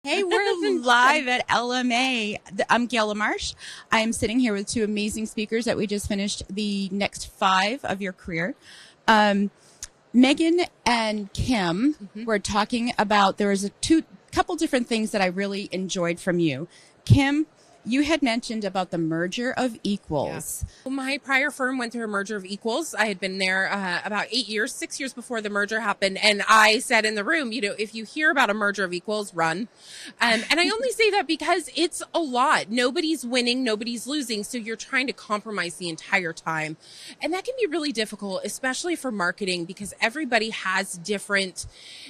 Hey, we're live at LMA. I'm Gail Lamarche. I am sitting here with two amazing speakers that we just finished the next 5 of your career. Meghan and Kim were talking about, there was a couple different things that I really enjoyed from you. Kim, you had mentioned about the merger of equals. Yeah. My prior firm went through a merger of equals. I had been there about 6 years before the merger happened. And I said in the room, if you hear about a merger of equals, run. And I only say that because it's a lot. Nobody's winning, nobody's losing. So you're trying to compromise the entire time. And that can be really difficult, especially for marketing, because everybody has different,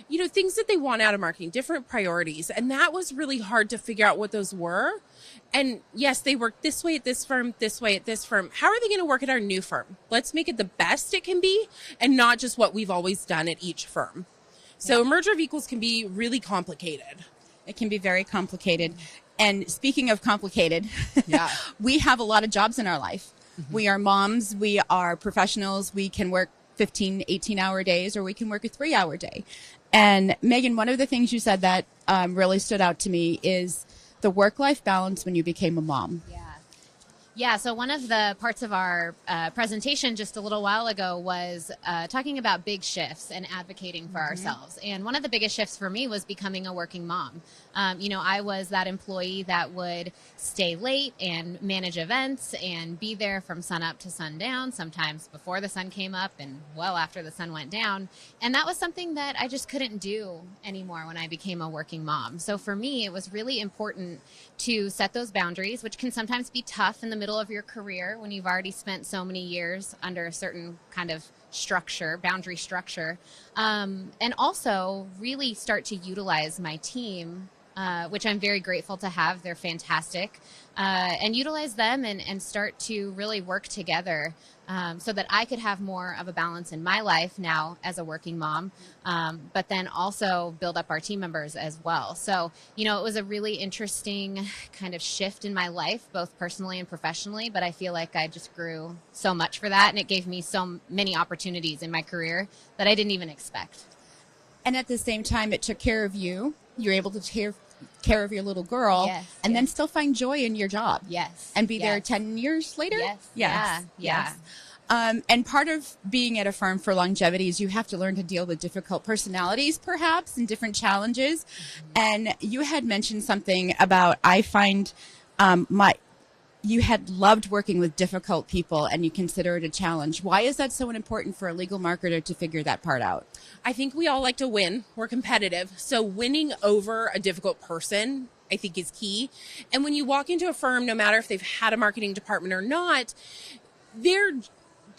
things that they want out of marketing, different priorities. And that was really hard to figure out what those were. And yes, they work this way at this firm, this way at this firm. How are they going to work at our new firm? Let's make it the best it can be and not just what we've always done at each firm. So a merger of equals can be really complicated. It can be very complicated. And speaking of complicated, we have a lot of jobs in our life. We are moms, we are professionals, we can work 15, 18-hour days, or we can work a 3-hour day. And Meghan, one of the things you said that really stood out to me is the work-life balance when you became a mom. Yeah, so one of the parts of our presentation just a little while ago was talking about big shifts and advocating for ourselves. And one of the biggest shifts for me was becoming a working mom. I was that employee that would stay late and manage events and be there from sun up to sundown, sometimes before the sun came up and well after the sun went down. And that was something that I just couldn't do anymore when I became a working mom. So for me, it was really important to set those boundaries, which can sometimes be tough in the middle of your career when you've already spent so many years under a certain kind of boundary structure, and also really start to utilize my team, which I'm very grateful to have. They're fantastic, and utilize them and start to really work together so that I could have more of a balance in my life now as a working mom, but then also build up our team members as well. So, it was a really interesting kind of shift in my life, both personally and professionally, but I feel like I just grew so much for that, and it gave me so many opportunities in my career that I didn't even expect. And at the same time, it took care of you. You're able to take care of your little girl, and then still find joy in your job. And be there 10 years later. Yes. And part of being at a firm for longevity is you have to learn to deal with difficult personalities, perhaps, and different challenges. And you had mentioned something about, I find you had loved working with difficult people and you consider it a challenge. Why is that so important for a legal marketer to figure that part out? I think we all like to win. We're competitive. So winning over a difficult person, I think, is key. And when you walk into a firm, no matter if they've had a marketing department or not, they're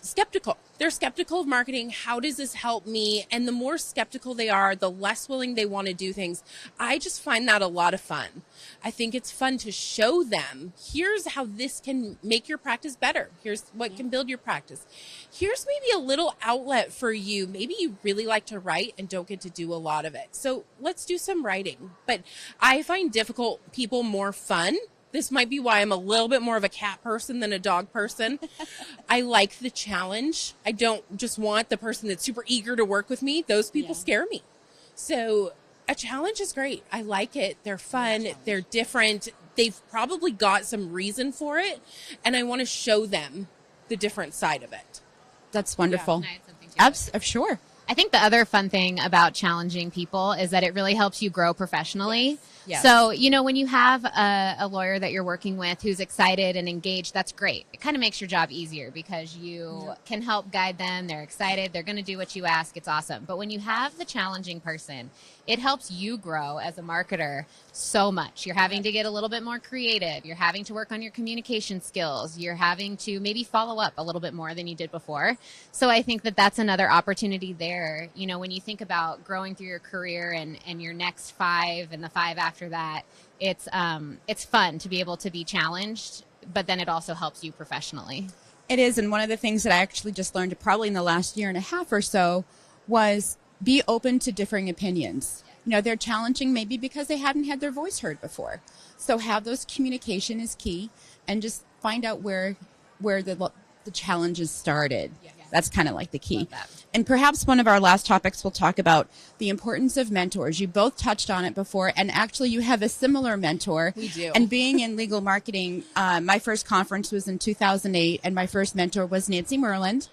skeptical. They're skeptical of marketing. How does this help me? And the more skeptical they are, the less willing they want to do things. I just find that a lot of fun. I think it's fun to show them, here's how this can make your practice better. Here's what can build your practice. Here's maybe a little outlet for you. Maybe you really like to write and don't get to do a lot of it. So let's do some writing. But I find difficult people more fun. This might be why I'm a little bit more of a cat person than a dog person. I like the challenge. I don't just want the person that's super eager to work with me. Those people scare me. So a challenge is great. I like it. They're fun. They're different. They've probably got some reason for it. And I want to show them the different side of it. That's wonderful. Can I add something to it? Sure. I think the other fun thing about challenging people is that it really helps you grow professionally. Yes. So, when you have a lawyer that you're working with who's excited and engaged, that's great. It kind of makes your job easier because you can help guide them. They're excited. They're going to do what you ask. It's awesome. But when you have the challenging person, it helps you grow as a marketer so much. You're having to get a little bit more creative. You're having to work on your communication skills. You're having to maybe follow up a little bit more than you did before. So I think that that's another opportunity there. When you think about growing through your career and your next 5 and the 5 after that, it's fun to be able to be challenged, but then it also helps you professionally. It is. And one of the things that I actually just learned probably in the last year and a half or so was be open to differing opinions. They're challenging maybe because they haven't had their voice heard before. So have those communication is key, and just find out where the challenges started. That's kind of like the key. And perhaps one of our last topics we'll talk about the importance of mentors. You both touched on it before, and actually you have a similar mentor. We do. And being in legal marketing, my first conference was in 2008, and my first mentor was Nancy Merland.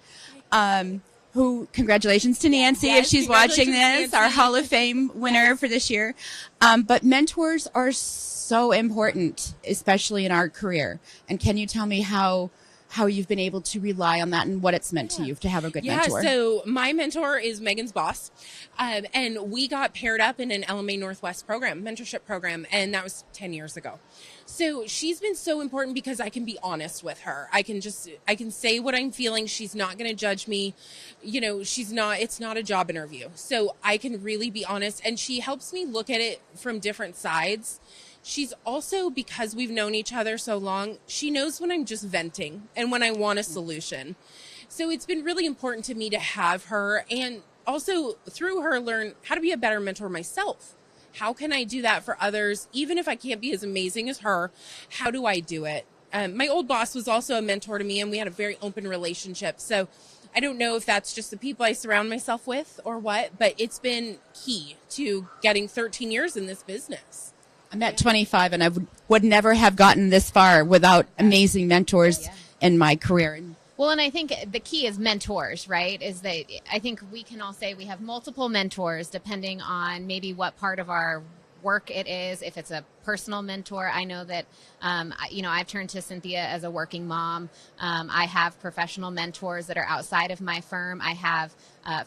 Who, congratulations to Nancy if she's watching this, Nancy. Our Hall of Fame winner for this year. But mentors are so important, especially in our career. And can you tell me how you've been able to rely on that and what it's meant to you to have a good mentor? Yeah, so my mentor is Meghan's boss. And we got paired up in an LMA Northwest program, mentorship program, and that was 10 years ago. So she's been so important because I can be honest with her. I can say what I'm feeling. She's not going to judge me. You know, it's not a job interview. So I can really be honest, and she helps me look at it from different sides. She's also, because we've known each other so long, she knows when I'm just venting and when I want a solution. So it's been really important to me to have her, and also through her learn how to be a better mentor myself. How can I do that for others? Even if I can't be as amazing as her, how do I do it? My old boss was also a mentor to me, and we had a very open relationship. So I don't know if that's just the people I surround myself with or what, but it's been key to getting 13 years in this business. I'm at 25, and I would never have gotten this far without amazing mentors in my career. Well, and I think the key is mentors, right? Is that I think we can all say we have multiple mentors depending on maybe what part of our work it is. If it's a personal mentor, I know that, I've turned to Cynthia as a working mom. I have professional mentors that are outside of my firm. I have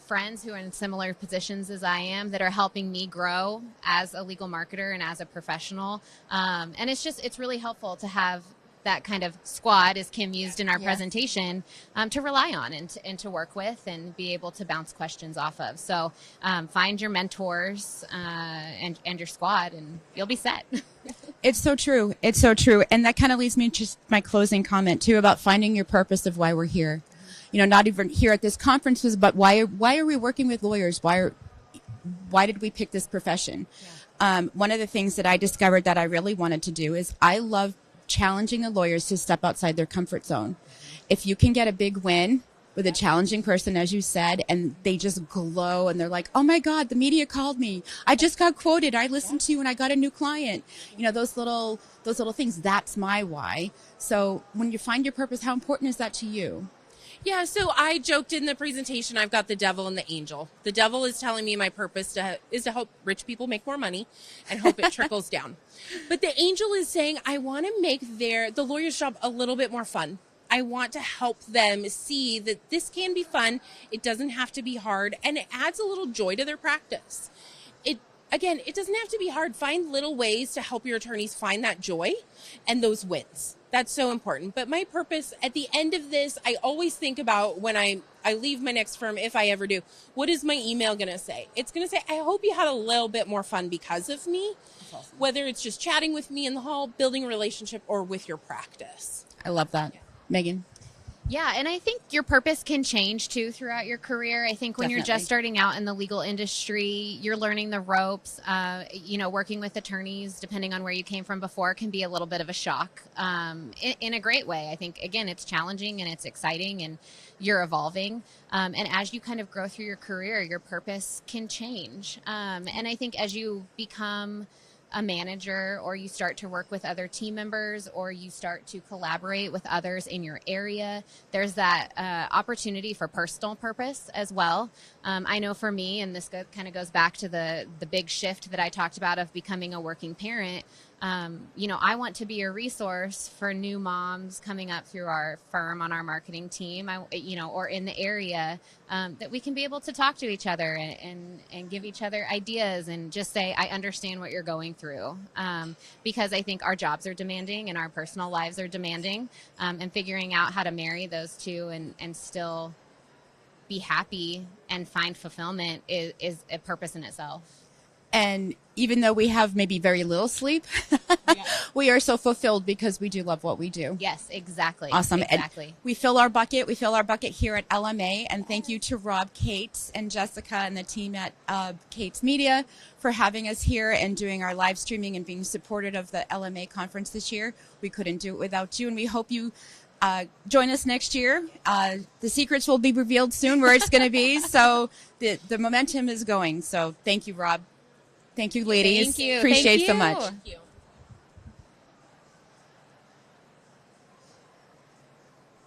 friends who are in similar positions as I am that are helping me grow as a legal marketer and as a professional. And it's really helpful to have that kind of squad, as Kim used in our presentation, to rely on and to work with and be able to bounce questions off of. So find your mentors and your squad, and you'll be set. It's so true. It's so true. And that kind of leads me to my closing comment, too, about finding your purpose of why we're here. You know, not even here at this conference, but why are we working with lawyers? Why did we pick this profession? One of the things that I discovered that I really wanted to do is I love challenging the lawyers to step outside their comfort zone. If you can get a big win with a challenging person, as you said, and they just glow and they're like, oh my God, the media called me. I just got quoted. I listened to you and I got a new client. You know, those little things, that's my why. So when you find your purpose, how important is that to you? Yeah, so I joked in the presentation, I've got the devil and the angel. The devil is telling me my purpose is to help rich people make more money and hope it trickles down. But the angel is saying, I want to make the lawyer's job a little bit more fun. I want to help them see that this can be fun. It doesn't have to be hard, and it adds a little joy to their practice. It doesn't have to be hard. Find little ways to help your attorneys find that joy and those wins. That's so important. But my purpose at the end of this, I always think about when I leave my next firm, if I ever do, what is my email going to say? It's going to say, I hope you had a little bit more fun because of me, awesome. Whether it's just chatting with me in the hall, building a relationship, or with your practice. I love that. Meghan? Yeah, and I think your purpose can change, too, throughout your career. I think when you're just starting out in the legal industry, you're learning the ropes. Working with attorneys, depending on where you came from before, can be a little bit of a shock in a great way. I think, again, it's challenging and it's exciting and you're evolving. And as you kind of grow through your career, your purpose can change. And I think as you become a manager, or you start to work with other team members, or you start to collaborate with others in your area, there's that opportunity for personal purpose as well. I know for me, and this kind of goes back to the big shift that I talked about of becoming a working parent, I want to be a resource for new moms coming up through our firm on our marketing team, or in the area, that we can be able to talk to each other and give each other ideas and just say, I understand what you're going through. Because I think our jobs are demanding and our personal lives are demanding, and figuring out how to marry those two and still be happy and find fulfillment is a purpose in itself. And even though we have maybe very little sleep, we are so fulfilled because we do love what we do. Yes, exactly. Awesome. Exactly. And we fill our bucket. We fill our bucket here at LMA. And thank you to Rob, Kate, and Jessica and the team at Kate's Media for having us here and doing our live streaming and being supportive of the LMA conference this year. We couldn't do it without you. And we hope you Join us next year. The secrets will be revealed soon where it's going to be. So the momentum is going. So thank you, Rob. Thank you, ladies. Thank you. Appreciate Thank so you. much. Thank you.